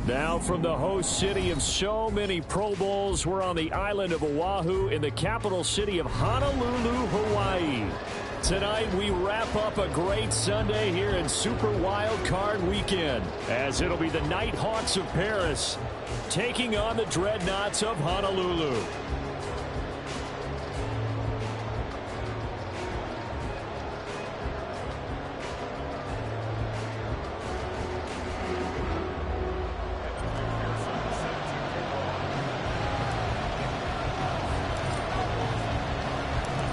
Now from the host city of so many Pro Bowls, we're on the island of Oahu in the capital city of Honolulu, Hawaii. Tonight we wrap up a great Sunday here in Super Wild Card Weekend, as it'll be the Nighthawks of Paris taking on the Dreadnoughts of Honolulu.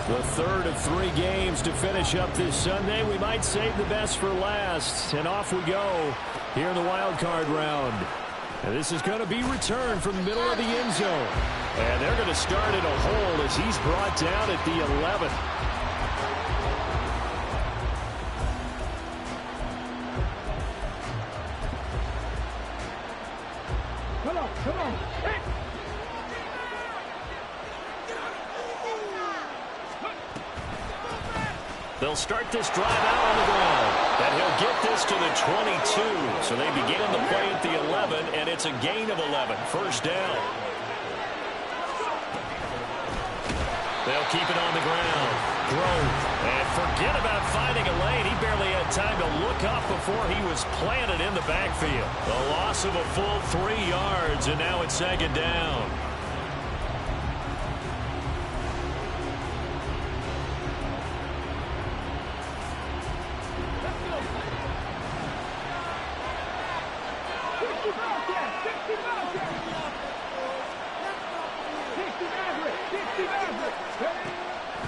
The third of 3 games to finish up this Sunday. We might save the best for last. And off we go here in the wild card round. And this is going to be returned from the middle of the end zone. And they're going to start in a hole as he's brought down at the 11. Come on. Hey. They'll start this drive out on the ground. And he'll get this to the 22. So they begin the play at the 11, and it's a gain of 11. First down. They'll keep it on the ground. Grove. And forget about finding a lane. He barely had time to look up before he was planted in the backfield. The loss of a full 3 yards, and now it's second down.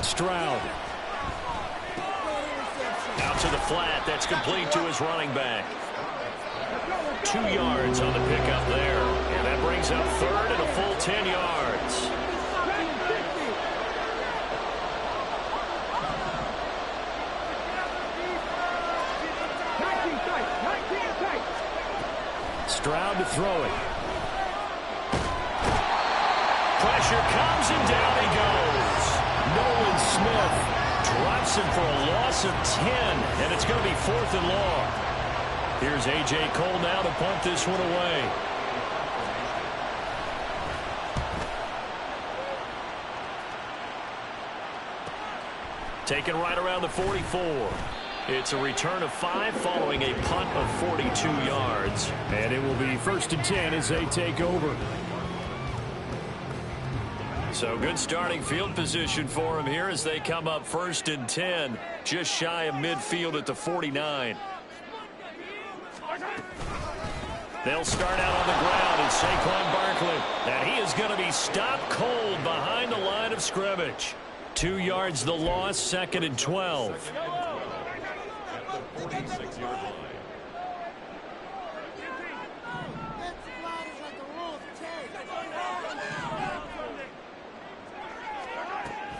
Stroud. Out to the flat. That's complete to his running back. 2 yards on the pickup there. And that brings up third and a full 10 yards. Stroud to throw it. Pressure comes and down he goes. Nolan Smith drops him for a loss of 10, and it's going to be 4th and long. Here's A.J. Cole now to punt this one away. Taken right around the 44. It's a return of 5 following a punt of 42 yards. And it will be 1st and 10 as they take over. So good starting field position for him here as they come up 1st and 10, just shy of midfield at the 49. They'll start out on the ground and Saquon Barkley. And he is going to be stopped cold behind the line of scrimmage. 2 yards the loss, 2nd and 12.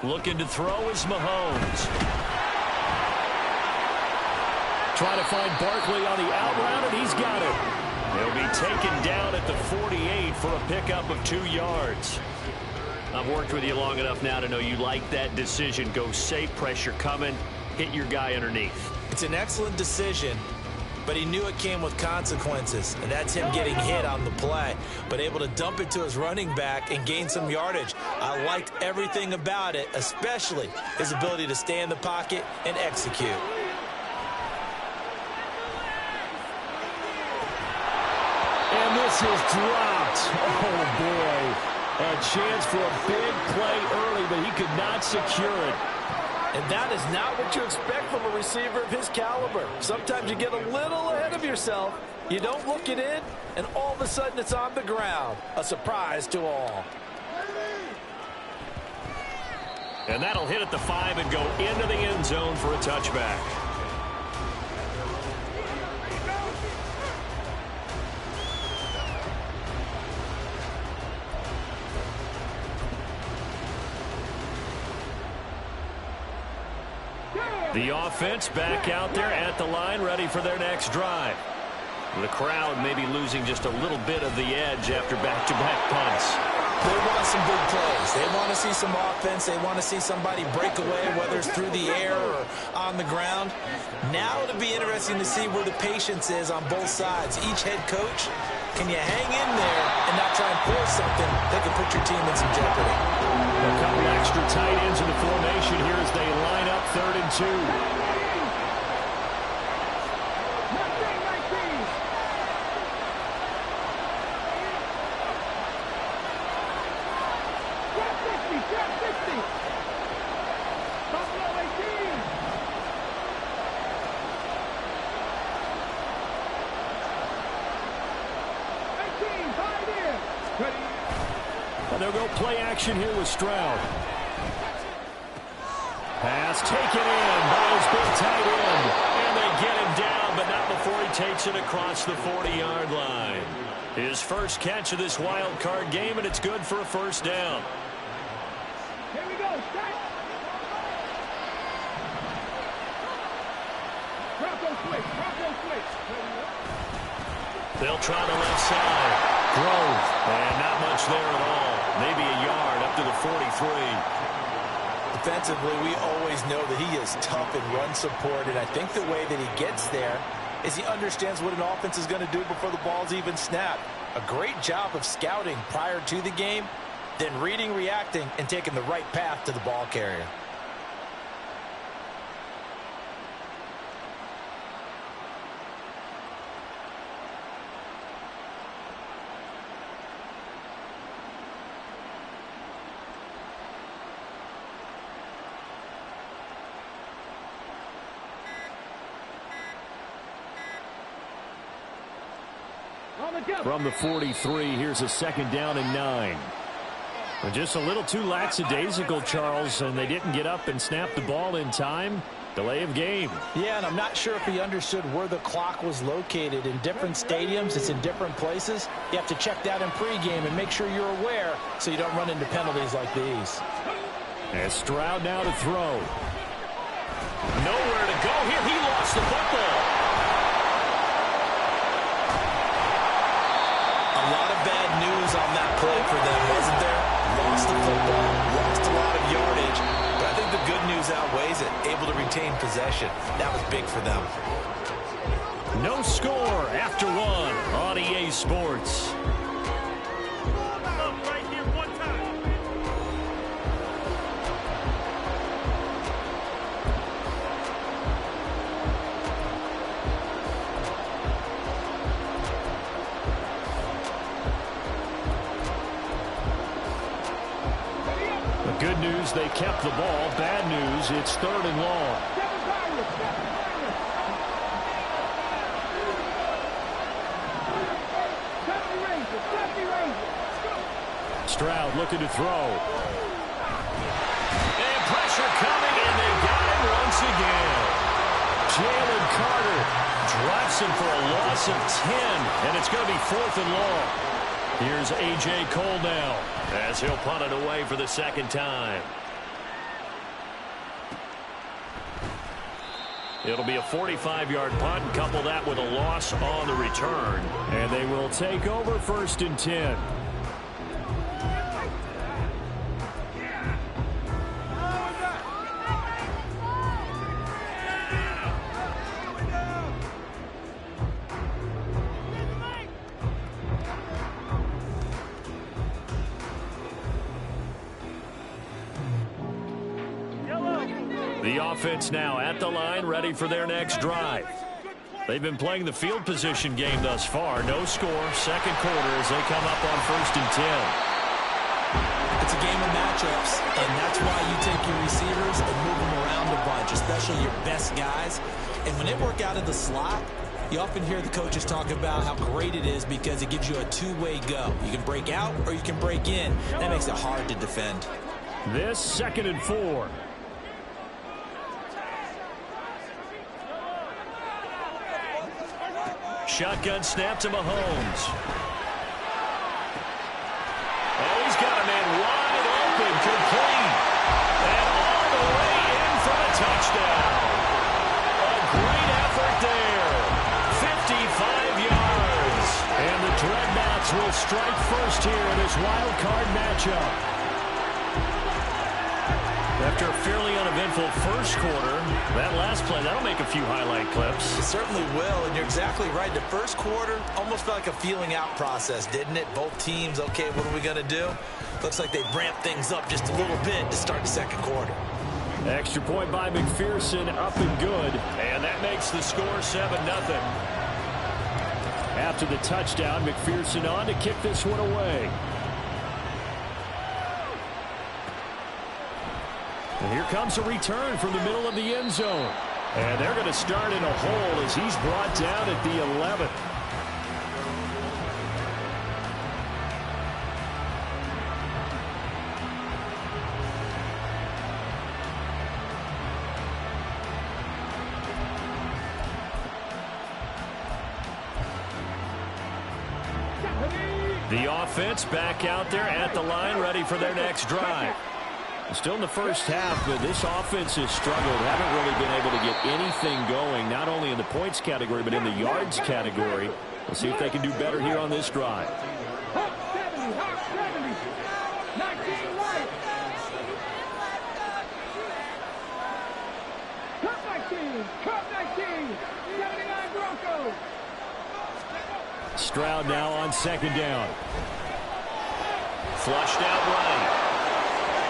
Looking to throw is Mahomes. Trying to find Barkley on the out route, and he's got it. He'll be taken down at the 48 for a pickup of 2 yards. I've worked with you long enough now to know you like that decision. Go safe, pressure coming, hit your guy underneath. It's an excellent decision, but he knew it came with consequences, and that's him getting hit on the play, but able to dump it to his running back and gain some yardage. I liked everything about it, especially his ability to stay in the pocket and execute. And this is dropped. Oh, boy. A chance for a big play early, but he could not secure it. And that is not what you expect from a receiver of his caliber. Sometimes you get a little ahead of yourself. You don't look it in, and all of a sudden it's on the ground. A surprise to all. And that'll hit at the 5 and go into the end zone for a touchback. The offense back out there at the line, ready for their next drive. The crowd may be losing just a little bit of the edge after back-to-back punts. They want some big plays. They want to see some offense. They want to see somebody break away, whether it's through the air or on the ground. Now it'll be interesting to see where the patience is on both sides. Each head coach, can you hang in there and not try and force something that can put your team in some jeopardy? A couple extra tight ends in the formation here as they line up 3rd and 2. They'll go play action here with Stroud. Pass taken in by his big tight end. And they get him down, but not before he takes it across the 40-yard line. His first catch of this wild card game, and it's good for a first down. Here we go. Start. Drop those switch. Drop those switch. They'll try the left side. Grove. And not much there at all. Maybe a yard up to the 43. Defensively, we always know that he is tough in run support, and I think the way that he gets there is he understands what an offense is going to do before the ball's even snapped. A great job of scouting prior to the game, then reading, reacting, and taking the right path to the ball carrier. From the 43, here's a 2nd down and 9. But just a little too lackadaisical, Charles, and they didn't get up and snap the ball in time. Delay of game. Yeah, and I'm not sure if he understood where the clock was located. In different stadiums, it's in different places. You have to check that in pregame and make sure you're aware so you don't run into penalties like these. And Stroud now to throw. Nowhere to go here. He lost the football. A lot of bad news on that play for them, wasn't there? Lost the football, lost a lot of yardage, but I think the good news outweighs it. Able to retain possession. That was big for them. No score after 1 on EA Sports. Good news, they kept the ball. Bad news, it's 3rd and long. Stroud looking to throw. And pressure coming, and they got him once again. Jalen Carter drops him for a loss of 10, and it's going to be 4th and long. Here's A.J. Cole now, as he'll punt it away for the 2nd time. It'll be a 45-yard punt, and couple that with a loss on the return. And they will take over 1st and 10. The offense now at the line, ready for their next drive. They've been playing the field position game thus far. No score, 2nd quarter as they come up on 1st and 10. It's a game of matchups, and that's why you take your receivers and move them around a especially your best guys. And when they work out in the slot, you often hear the coaches talk about how great it is because it gives you a two-way go. You can break out or you can break in. That makes it hard to defend. This 2nd and 4. Shotgun snap to Mahomes. Oh, he's got a man wide open, complete. And all the way in for a touchdown. A great effort there. 55 yards. And the Dreadnoughts will strike first here in this wild card matchup. After a fairly uneventful first quarter, that last play, that'll make a few highlight clips. It certainly will, and you're exactly right. The first quarter almost felt like a feeling out process, didn't it? Both teams, okay, what are we going to do? Looks like they ramped things up just a little bit to start the second quarter. Extra point by McPherson, up and good. And that makes the score 7-0. After the touchdown, McPherson on to kick this one away. And here comes a return from the middle of the end zone. And they're going to start in a hole as he's brought down at the 11. The offense back out there at the line, ready for their next drive. Still in the first half, but this offense has struggled. Haven't really been able to get anything going, not only in the points category, but in the yards category. We'll see if they can do better here on this drive. Hawk 70, Hawk 70. 19 right. Cup 19, Cup 19. 79 Broncos. Stroud now on 2nd down. Flushed out right.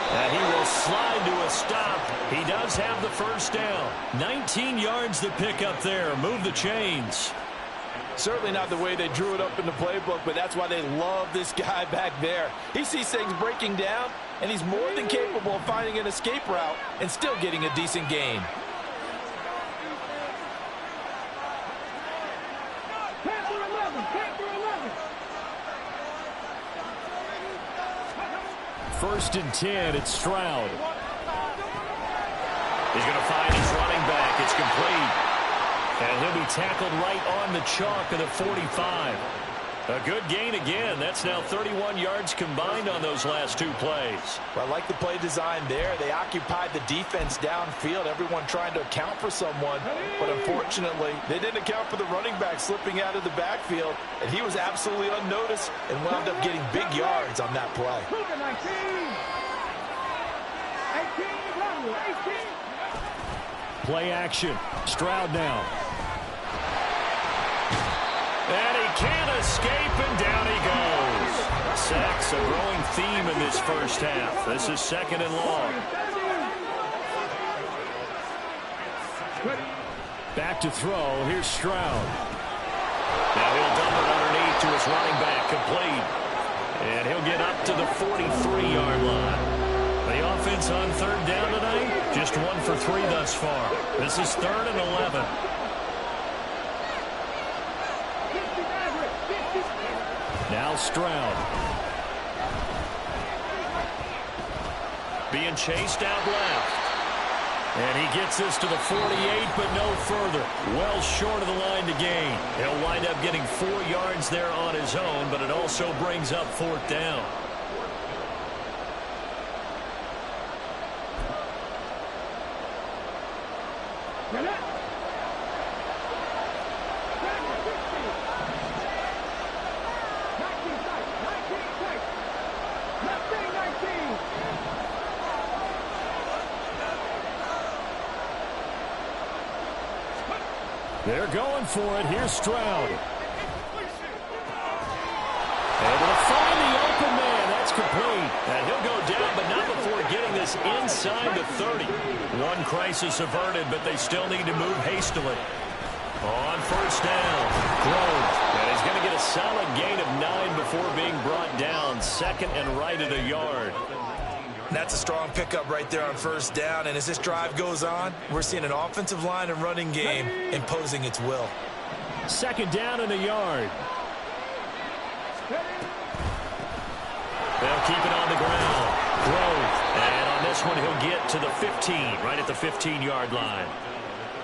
And he will slide to a stop. He does have the first down. 19 yards to pick up there. Move the chains. Certainly not the way they drew it up in the playbook, but that's why they love this guy back there. He sees things breaking down, and he's more than capable of finding an escape route and still getting a decent gain. Panther 11, Panther 11. 1st and 10, it's Stroud. He's going to find his running back. It's complete. And he'll be tackled right on the chalk of the 45. A good gain again. That's now 31 yards combined on those last two plays. Well, I like the play design there. They occupied the defense downfield, everyone trying to account for someone. But unfortunately, they didn't account for the running back slipping out of the backfield. And he was absolutely unnoticed and wound up getting big yards on that play. 18. Play action. Stroud now. And he can't escape, and down he goes. Sacks, a growing theme in this first half. This is 2nd and long. Back to throw. Here's Stroud. Now he'll dump it underneath to his running back. Complete. And he'll get up to the 43-yard line. The offense on 3rd down tonight, just 1 for 3 thus far. This is 3rd and 11. Now Stroud. Being chased out left. And he gets this to the 48, but no further. Well short of the line to gain. He'll wind up getting 4 yards there on his own, but it also brings up 4th down. They're going for it. Here's Stroud. Able to find the open man. That's complete. And he'll go down, but not before getting this inside the 30. One crisis averted, but they still need to move hastily. On 1st down, Grove. And he's going to get a solid gain of 9 before being brought down. 2nd and right at a yard. And that's a strong pickup right there on first down. And as this drive goes on, we're seeing an offensive line and running game imposing its will. Second down and a yard. They'll keep it on the ground. Grove. And on this one, he'll get to the 15, right at the 15-yard line.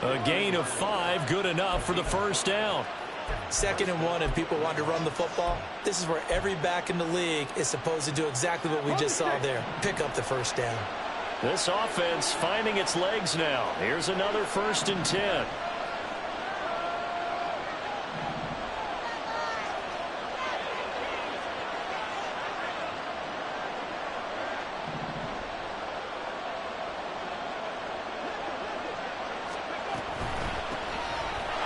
A gain of 5, good enough for the first down. 2nd and 1, and people want to run the football. This is where every back in the league is supposed to do exactly what we just saw there. Pick up the first down. This offense finding its legs now. Here's another 1st and 10.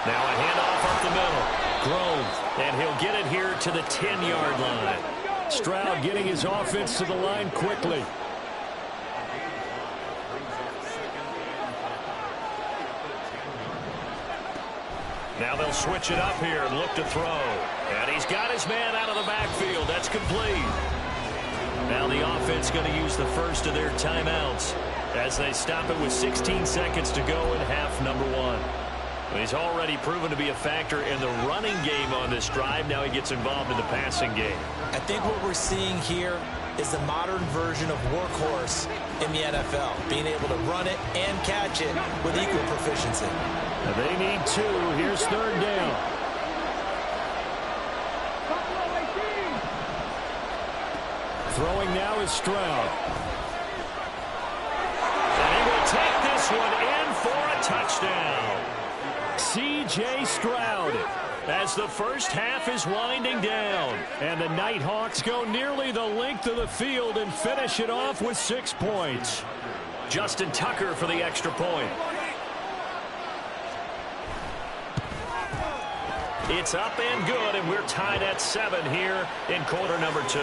Now a handoff up the middle. Grove, and he'll get it here to the 10-yard line. Stroud getting his offense to the line quickly. Now they'll switch it up here and look to throw. And he's got his man out of the backfield. That's complete. Now the offense going to use the first of their timeouts as they stop it with 16 seconds to go in half number 1. He's already proven to be a factor in the running game on this drive. Now he gets involved in the passing game. I think what we're seeing here is the modern version of workhorse in the NFL, being able to run it and catch it with equal proficiency. They need 2. Here's 3rd down. Throwing now is Stroud. And he will take this one in for a touchdown. C.J. Stroud, as the first half is winding down. And the Nighthawks go nearly the length of the field and finish it off with 6 points. Justin Tucker for the extra point. It's up and good, and we're tied at 7 here in quarter number 2.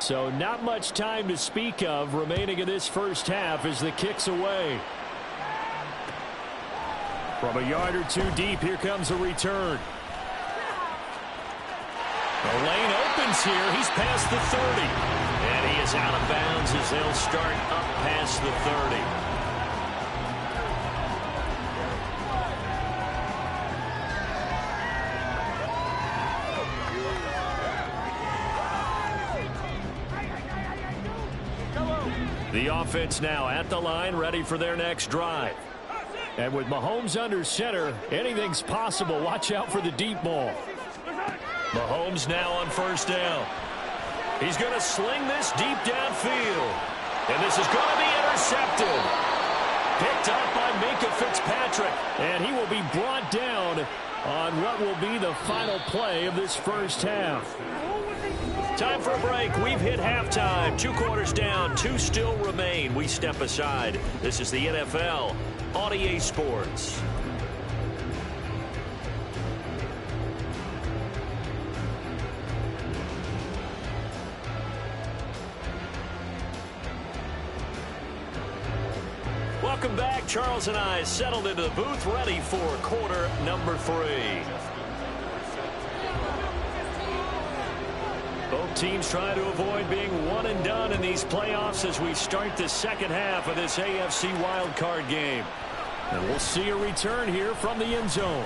So not much time to speak of remaining in this first half as the kick's away. From a yard or 2 deep, here comes a return. The lane opens here. He's past the 30. And he is out of bounds as they'll start up past the 30. The offense now at the line, ready for their next drive. And with Mahomes under center, anything's possible. Watch out for the deep ball. Mahomes now on first down. He's going to sling this deep downfield. And this is going to be intercepted. Picked up by Minka Fitzpatrick. And he will be brought down on what will be the final play of this first half. Time for a break. We've hit halftime. 2 quarters down. 2 still remain. We step aside. This is the NFL on EA Sports. Welcome back. Charles and I settled into the booth, ready for quarter number 3. Both teams trying to avoid being one and done in these playoffs as we start the second half of this AFC wildcard game. And we'll see a return here from the end zone.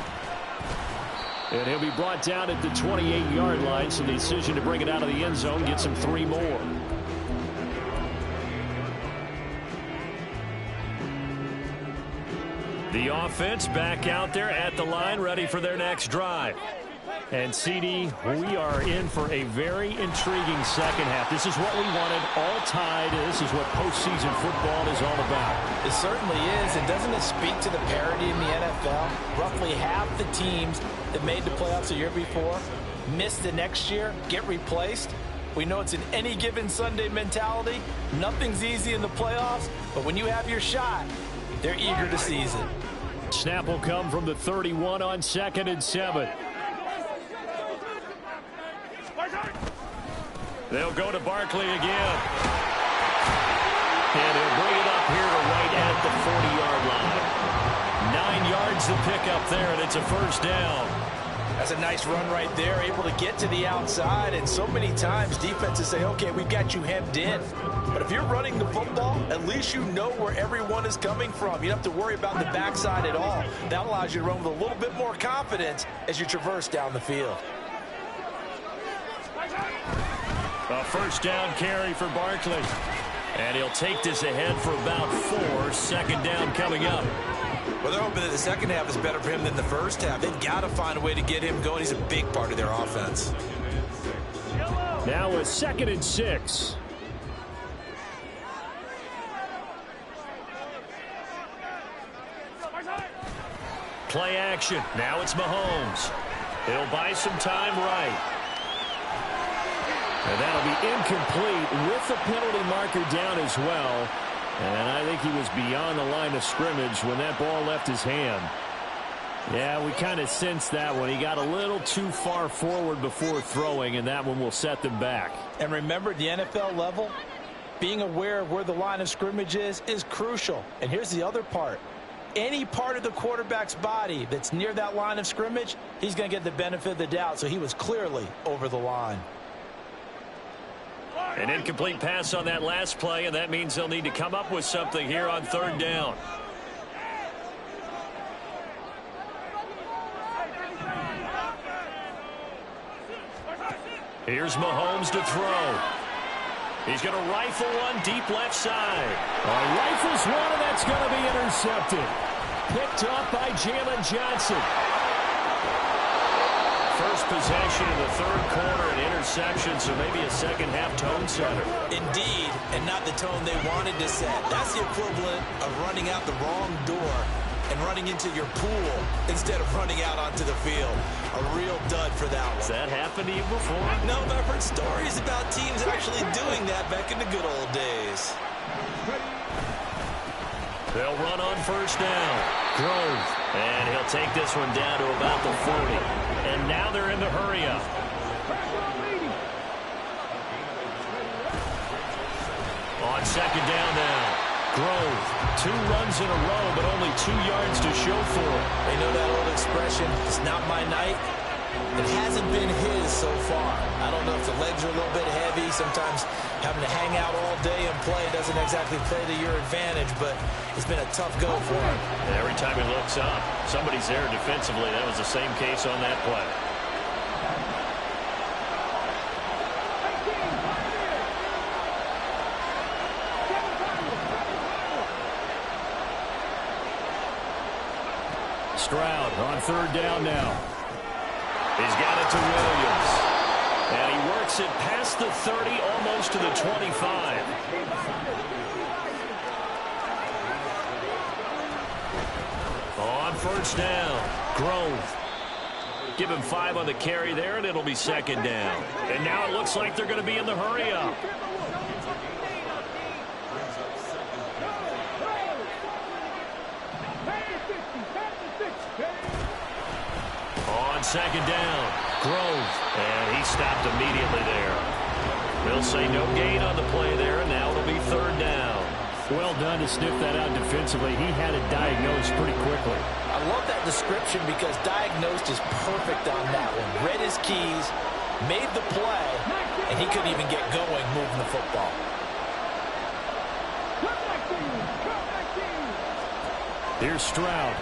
And he'll be brought down at the 28-yard line, so the decision to bring it out of the end zone gets him 3 more. The offense back out there at the line, ready for their next drive. And, CD, we are in for a very intriguing second half. This is what we wanted, all tied. This is what postseason football is all about. It certainly is. And doesn't it speak to the parity in the NFL? Roughly half the teams that made the playoffs the year before miss the next year, get replaced. We know it's an any given Sunday mentality. Nothing's easy in the playoffs, but when you have your shot, they're eager to seize it. Snap will come from the 31 on 2nd and 7. They'll go to Barkley again. And he'll bring it up here to right at the 40-yard line. 9 yards to pick up there, and it's a first down. That's a nice run right there, able to get to the outside. And so many times defenses say, okay, we've got you hemmed in. But if you're running the football, at least you know where everyone is coming from. You don't have to worry about the backside at all. That allows you to run with a little bit more confidence as you traverse down the field. A first down carry for Barkley. And he'll take this ahead for about 4. 2nd down coming up. Well, they're hoping that the second half is better for him than the first half. They've got to find a way to get him going. He's a big part of their offense. Now a 2nd and 6. Play action. Now it's Mahomes. He'll buy some time right. And that'll be incomplete with the penalty marker down as well. And I think he was beyond the line of scrimmage when that ball left his hand. Yeah, we kind of sensed that one. He got a little too far forward before throwing, and that one will set them back. And remember, at the NFL level, being aware of where the line of scrimmage is crucial. And here's the other part. Any part of the quarterback's body that's near that line of scrimmage, he's going to get the benefit of the doubt. So he was clearly over the line. An incomplete pass on that last play, and that means they'll need to come up with something here on 3rd down. Here's Mahomes to throw. He's going to rifle one deep left side. Rifles one, and that's going to be intercepted. Picked up by Jalen Johnson. First possession in the 3rd quarter, an interception, so maybe a second-half tone setter. Indeed, and not the tone they wanted to set. That's the equivalent of running out the wrong door and running into your pool instead of running out onto the field. A real dud for that one. Has that happened to you before? No, but I've heard stories about teams actually doing that back in the good old days. They'll run on 1st down. Grove. And he'll take this one down to about the 40. And now they're in the hurry-up. On 2nd down now. Grove. 2 runs in a row, but only 2 yards to show for it. They know that old expression, it's not my night. It hasn't been his so far. I don't know if the legs are a little bit heavy. Sometimes having to hang out all day and play doesn't exactly play to your advantage, but it's been a tough go for him. And every time he looks up, somebody's there defensively. That was the same case on that play. Stroud on 3rd down now. He's got it to Williams. And he works it past the 30, almost to the 25. On 1st down, Grove. Give him 5 on the carry there, and it'll be 2nd down. And now it looks like they're going to be in the hurry-up. On 2nd down, Grove, and he stopped immediately there. They'll say no gain on the play there, and now it'll be 3rd down. Well done to sniff that out defensively. He had it diagnosed pretty quickly. I love that description because diagnosed is perfect on that one. Read his keys, made the play, and he couldn't even get going moving the football. Here's Stroud.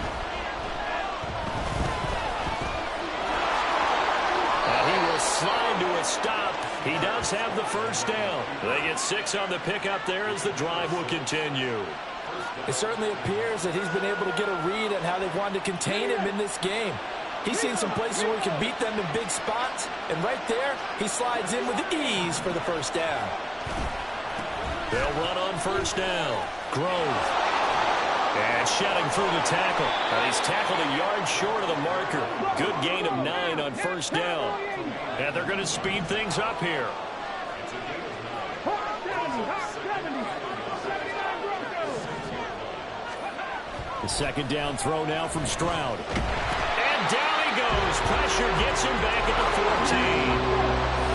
He will slide to a stop. He does have the 1st down. They get 6 on the pickup there as the drive will continue. It certainly appears that he's been able to get a read on how they've wanted to contain him in this game. He's seen some places where he can beat them in big spots, and right there, he slides in with ease for the 1st down. They'll run on 1st down. Grove. And shedding through the tackle. And he's tackled a yard short of the marker. Good gain of 9 on 1st down. And they're going to speed things up here. second down throw now from Stroud. And down he goes. Pressure gets him back at the 14.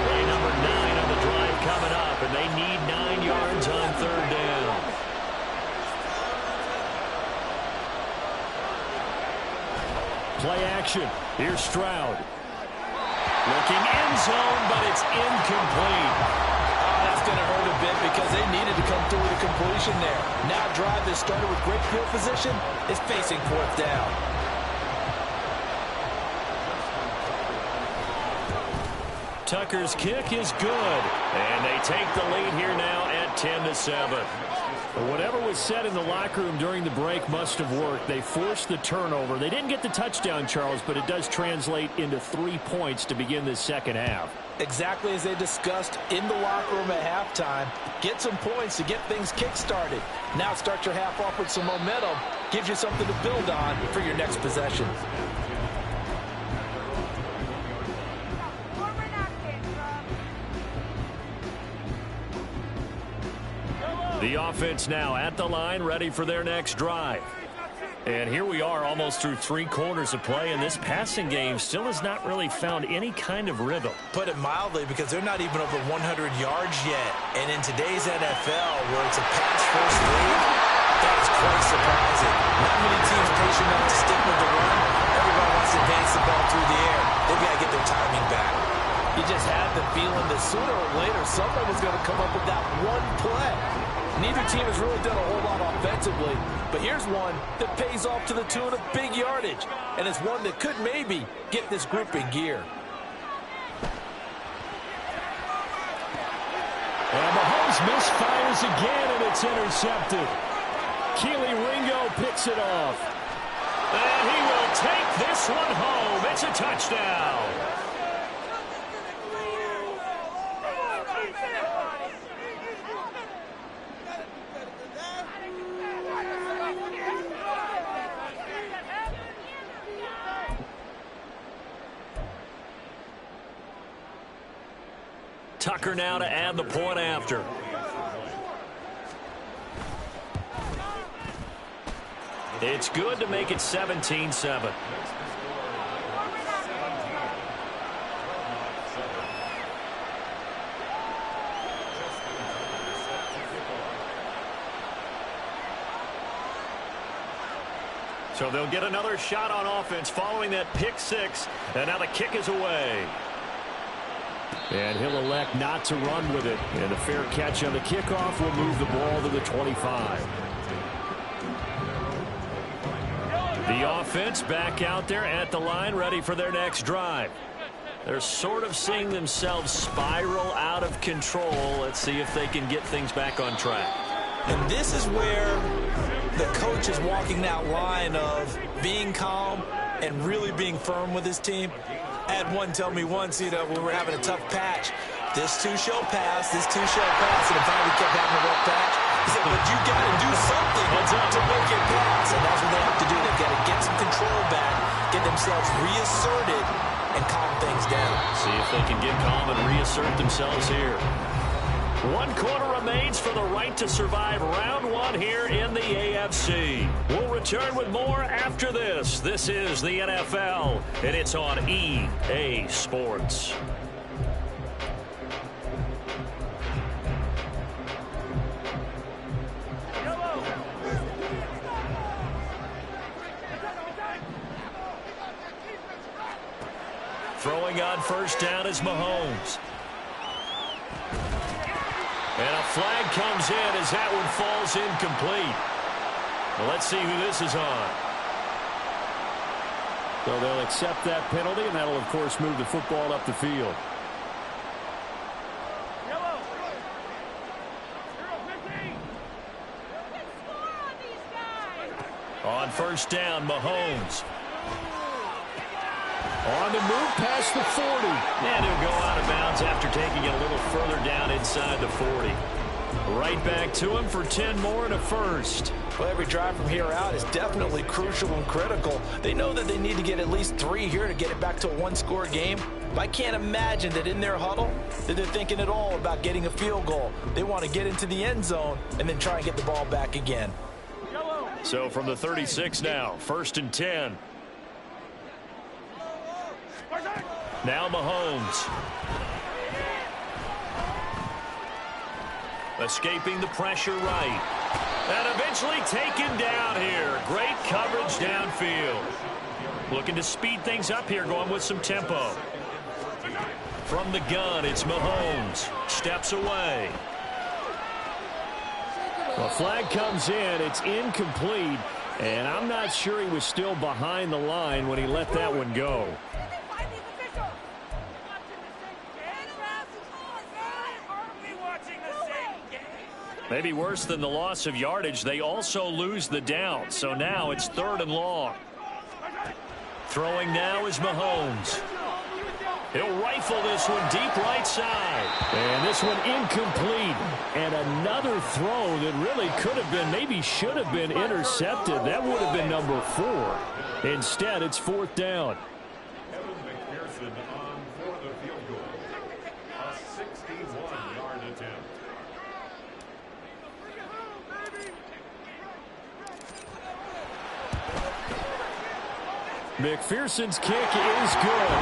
Play number 9 on the drive coming up, and they need 9 yards on third down. Play action. Here's Stroud. Looking end zone, but it's incomplete. That's going to hurt a bit because they needed to come through with a completion there. Now drive that started with great field position is facing fourth down. Tucker's kick is good, and they take the lead here now at 10-7. Whatever was said in the locker room during the break must have worked. They forced the turnover. They didn't get the touchdown, Charles, but it does translate into 3 points to begin this second half. Exactly as they discussed in the locker room at halftime. Get some points to get things kick-started. Now start your half off with some momentum. Gives you something to build on for your next possession. The offense now at the line, ready for their next drive. And here we are almost through 3 quarters of play, and this passing game still has not really found any kind of rhythm. Put it mildly, because they're not even over 100 yards yet. And in today's NFL, where it's a pass-first league, that is quite surprising. Not many teams patient enough to stick with the run. Everybody wants to advance the ball through the air. They've got to get their timing back. You just had the feeling that sooner or later someone was going to come up with that one play. Neither team has really done a whole lot offensively, but here's one that pays off to the tune of big yardage, and it's one that could maybe get this group in gear. And Mahomes misfires again, and it's intercepted. Keely Ringo picks it off. And he will take this one home. It's a touchdown. Tucker now to add the point after. It's good to make it 17-7. So they'll get another shot on offense following that pick 6, and now the kick is away. And he'll elect not to run with it. And a fair catch on the kickoff will move the ball to the 25. The offense back out there at the line, ready for their next drive. They're sort of seeing themselves spiral out of control. Let's see if they can get things back on track. And this is where the coach is walking that line of being calm and really being firm with his team. I had one tell me once, when we were having a tough patch, this too shall pass, and if finally kept having a rough patch, he said, but you got to do something to make it pass, and that's what they have to do. They've got to get some control back, get themselves reasserted, and calm things down. See if they can get calm and reassert themselves here. 1 quarter remains for the right to survive round 1 here in the AFC. We'll return with more after this. This is the NFL, and it's on EA Sports. Throwing on first down is Mahomes. And a flag comes in as that one falls incomplete. Well, let's see who this is on. So they'll accept that penalty, and that'll, of course, move the football up the field. On first down, Mahomes. On the move past the 40. And he'll go out of bounds after taking it a little further down inside the 40. Right back to him for 10 more and a first. Well, every drive from here out is definitely crucial and critical. They know that they need to get at least 3 here to get it back to a 1-score game. But I can't imagine that in their huddle that they're thinking at all about getting a field goal. They want to get into the end zone and then try and get the ball back again. So from the 36 now, 1st and 10. Now Mahomes. Escaping the pressure right. And eventually taken down here. Great coverage downfield. Looking to speed things up here, going with some tempo. From the gun, it's Mahomes. Steps away. The flag comes in. It's incomplete. And I'm not sure he was still behind the line when he let that one go. Maybe worse than the loss of yardage, they also lose the down. So now it's 3rd and long. Throwing now is Mahomes. He'll rifle this one deep right side. And this one incomplete. And another throw that really could have been, maybe should have been intercepted. That would have been number 4. Instead, it's 4th down. McPherson's kick is good.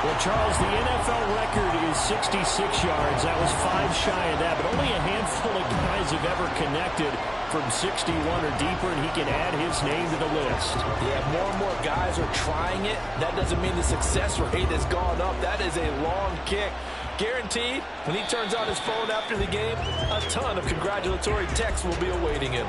Well, Charles, the NFL record is 66 yards. That was 5 shy of that, but only a handful of guys have ever connected from 61 or deeper, and he can add his name to the list. Yeah, more and more guys are trying it. That doesn't mean the success rate has gone up. That is a long kick. Guaranteed, when he turns on his phone after the game, a ton of congratulatory texts will be awaiting him.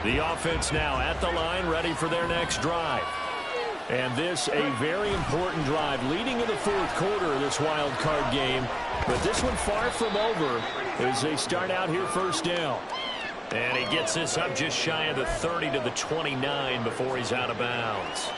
The offense now at the line, ready for their next drive. And this a very important drive leading in the 4th quarter of this wild card game. But this one far from over as they start out here 1st down. And he gets this up just shy of the 30 to the 29 before he's out of bounds.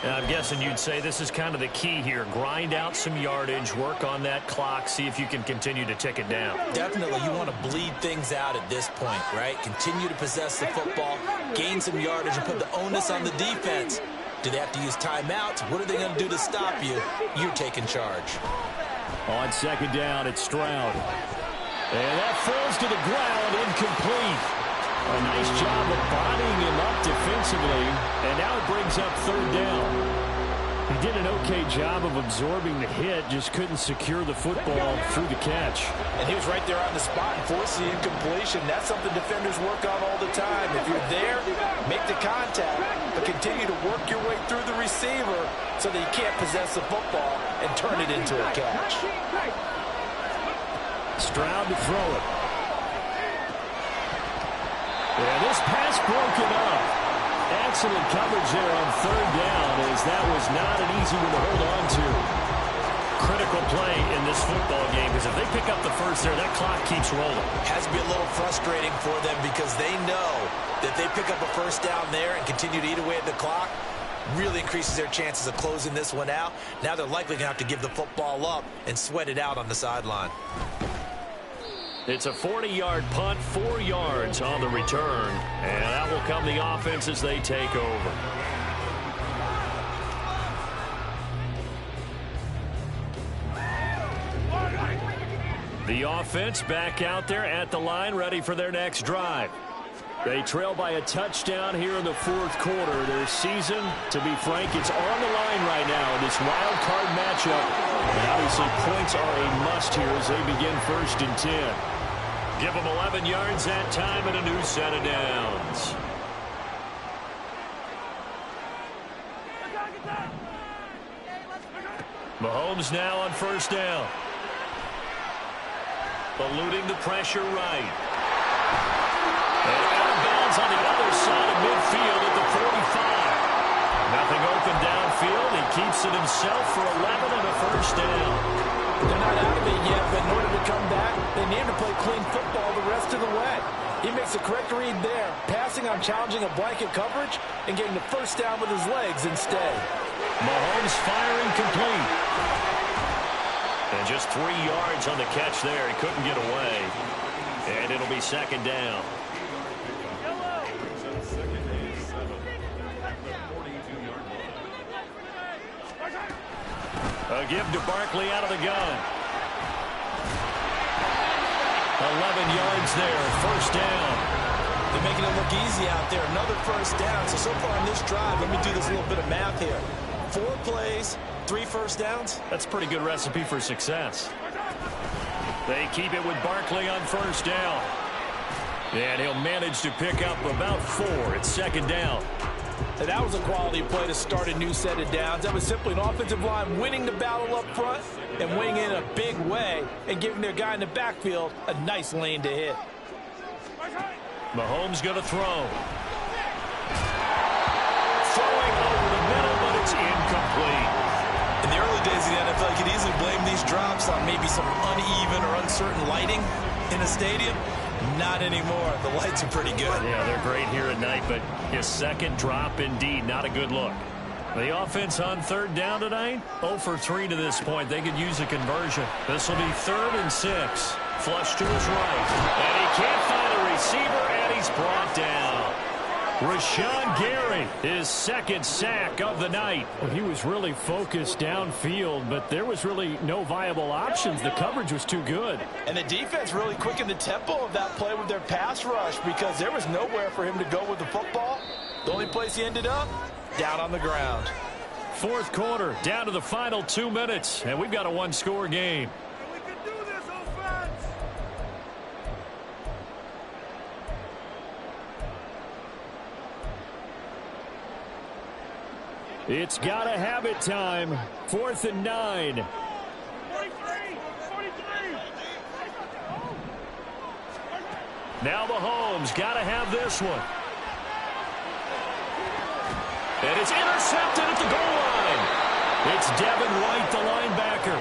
And I'm guessing you'd say this is kind of the key here. Grind out some yardage, work on that clock, see if you can continue to tick it down. Definitely, you want to bleed things out at this point, right? Continue to possess the football, gain some yardage, and put the onus on the defense. Do they have to use timeouts? What are they going to do to stop you? You're taking charge. On 2nd down, it's Stroud. And that falls to the ground, incomplete. A nice job of bodying him up defensively, and now it brings up 3rd down. He did an okay job of absorbing the hit, just couldn't secure the football through the catch. And he was right there on the spot and forced the incompletion. That's something defenders work on all the time. If you're there, make the contact, but continue to work your way through the receiver so that you can't possess the football and turn it into a catch. Stroud to throw it. Yeah, this pass broken up. Excellent coverage there on 3rd down, as that was not an easy one to hold on to. Critical play in this football game, because if they pick up the first there, that clock keeps rolling. Has to be a little frustrating for them because they know that they pick up a 1st down there and continue to eat away at the clock, really increases their chances of closing this one out. Now they're likely going to have to give the football up and sweat it out on the sideline. It's a 40-yard punt, 4 yards on the return. And that will come the offense as they take over. The offense back out there at the line, ready for their next drive. They trail by a touchdown here in the 4th quarter. Their season, to be frank, it's on the line right now in this wild card matchup. And obviously points are a must here as they begin 1st and 10. Give them 11 yards that time and a new set of downs. Mahomes now on 1st down. Eluding the pressure right. And out of bounds on the other side of midfield at the 45. Nothing open downfield. He keeps it himself for 11 and a 1st down. They're not out of it yet, but in order to come back, they need to play clean football the rest of the way. He makes the correct read there, passing on challenging a blanket coverage and getting the 1st down with his legs instead. Mahomes firing complete. And just 3 yards on the catch there. He couldn't get away. And it'll be 2nd down. A give to Barkley out of the gun. 11 yards there, first down. They're making it look easy out there. Another first down. So far on this drive, let me do this little bit of math here. 4 plays, 3 first downs. That's a pretty good recipe for success. They keep it with Barkley on first down. And he'll manage to pick up about 4 at second down. And that was a quality play to start a new set of downs. That was simply an offensive line winning the battle up front and winning in a big way and giving their guy in the backfield a nice lane to hit. Mahomes going to throw. Throwing over the middle, but it's incomplete. In the early days of the NFL, you could easily blame these drops on maybe some uneven or uncertain lighting in a stadium. Not anymore. The lights are pretty good. Yeah, they're great here at night, but his second drop, indeed, not a good look. The offense on third down tonight, 0 for 3 to this point. They could use a conversion. This will be 3rd and 6. Flush to his right. And he can't find a receiver, and he's brought down. Rashawn Gary, his second sack of the night. Well, he was really focused downfield, but there was really no viable options. The coverage was too good. And the defense really quickened the tempo of that play with their pass rush because there was nowhere for him to go with the football. The only place he ended up, down on the ground. Fourth quarter, down to the final 2 minutes, and we've got a one-score game. It's gotta have it time. 4th and 9. 43. Now Mahomes gotta have this one. And it's intercepted at the goal line. It's Devin White, the linebacker.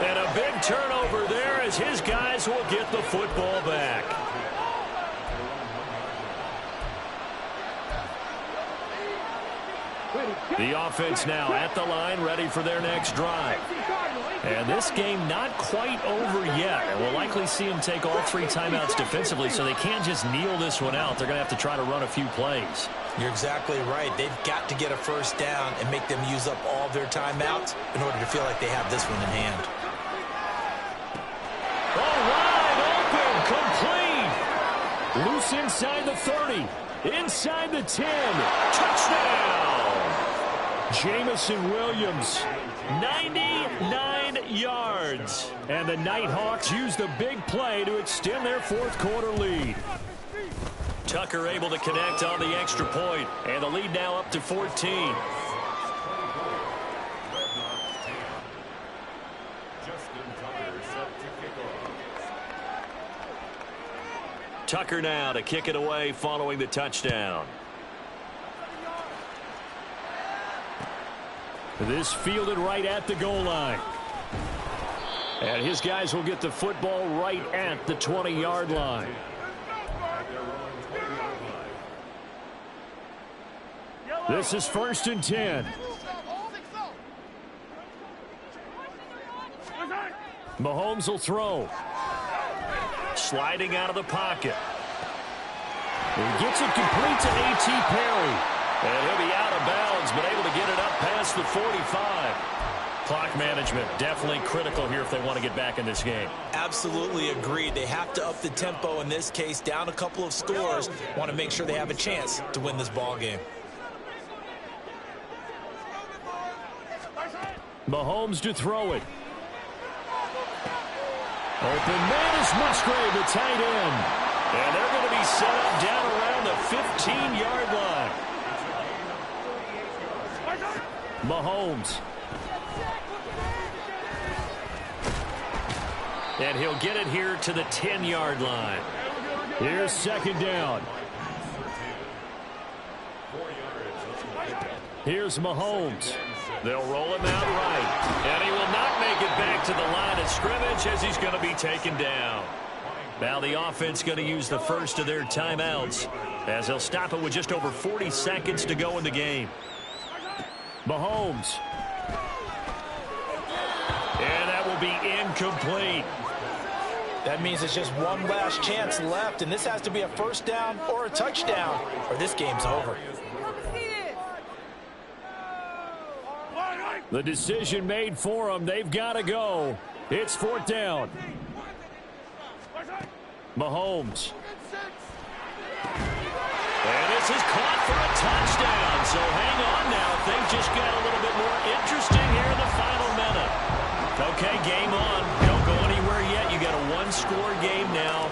And a big turnover there as his guys will get the football back. The offense now at the line, ready for their next drive. And this game not quite over yet. And we'll likely see them take all 3 timeouts defensively, so they can't just kneel this one out. They're going to have to try to run a few plays. You're exactly right. They've got to get a first down and make them use up all their timeouts in order to feel like they have this one in hand. All right, open, complete. Loose inside the 30, inside the 10. Touchdown! Jamison Williams, 99 yards. And the Nighthawks use the big play to extend their fourth quarter lead. Tucker able to connect on the extra point, and the lead now up to 14. Tucker now to kick it away following the touchdown. This fielded right at the goal line. And his guys will get the football right at the 20-yard line. This is 1st and 10. Mahomes will throw. Sliding out of the pocket. He gets it complete to A.T. Perry. And he'll be out of bounds, but able to get it up past the 45. Clock management definitely critical here if they want to get back in this game. Absolutely agreed. They have to up the tempo in this case, down a couple of scores. Want to make sure they have a chance to win this ball game. Mahomes to throw it. Open man is Musgrave, the tight end. And they're going to be set up down around the 15-yard line. Mahomes. And he'll get it here to the 10-yard line. Here's 2nd down. Here's Mahomes. They'll roll him out right. And he will not make it back to the line of scrimmage as he's going to be taken down. Now the offense going to use the first of their timeouts as they'll stop it with just over 40 seconds to go in the game. Mahomes. And that will be incomplete. That means it's just one last chance left, and this has to be a first down or a touchdown, or this game's over. The decision made for them. They've got to go. It's 4th down. Mahomes. And this is caught for a touchdown. So hang on now. Things just got a little bit more interesting here in the final minute. Okay, game on. Don't go anywhere yet. You got a one-score game now.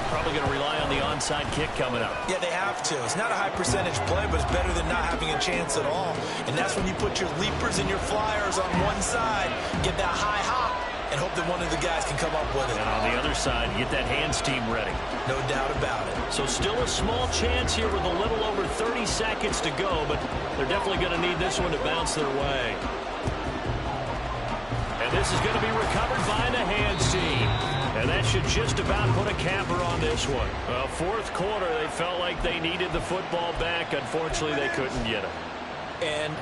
Probably going to rely on the onside kick coming up. Yeah, they have to. It's not a high percentage play, but it's better than not having a chance at all. And that's when you put your leapers and your flyers on one side, get that high hop, and hope that one of the guys can come up with it. And on the other side, get that hands team ready. No doubt about it. So still a small chance here with a little over 30 seconds to go, but they're definitely going to need this one to bounce their way. And this is going to be recovered by the hands team. And that should just about put a capper on this one. Well, 4th quarter, they felt like they needed the football back. Unfortunately, they couldn't get it. And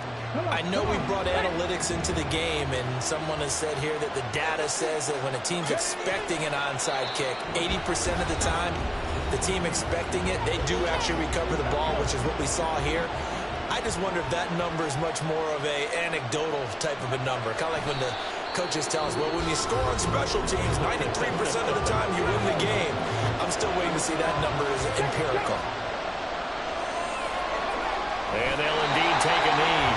I know we brought analytics into the game, and someone has said here that the data says that when a team's expecting an onside kick, 80% of the time, the team expecting it, they do actually recover the ball, which is what we saw here. I just wonder if that number is much more of a anecdotal type of a number. Kind of like when the coaches tell us, well, when you score on special teams, 93% of the time you win the game. I'm still waiting to see that number is empirical. And they'll indeed take a knee.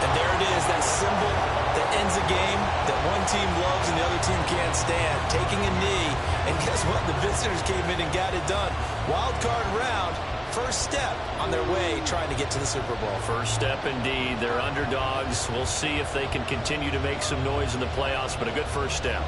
And there it is, that symbol that ends a game that one team loves and the other team can't stand. Taking a knee, and guess what? The visitors came in and got it done. Wild card round. First step on their way trying to get to the Super Bowl. First step indeed. They're underdogs. We'll see if they can continue to make some noise in the playoffs, but a good first step.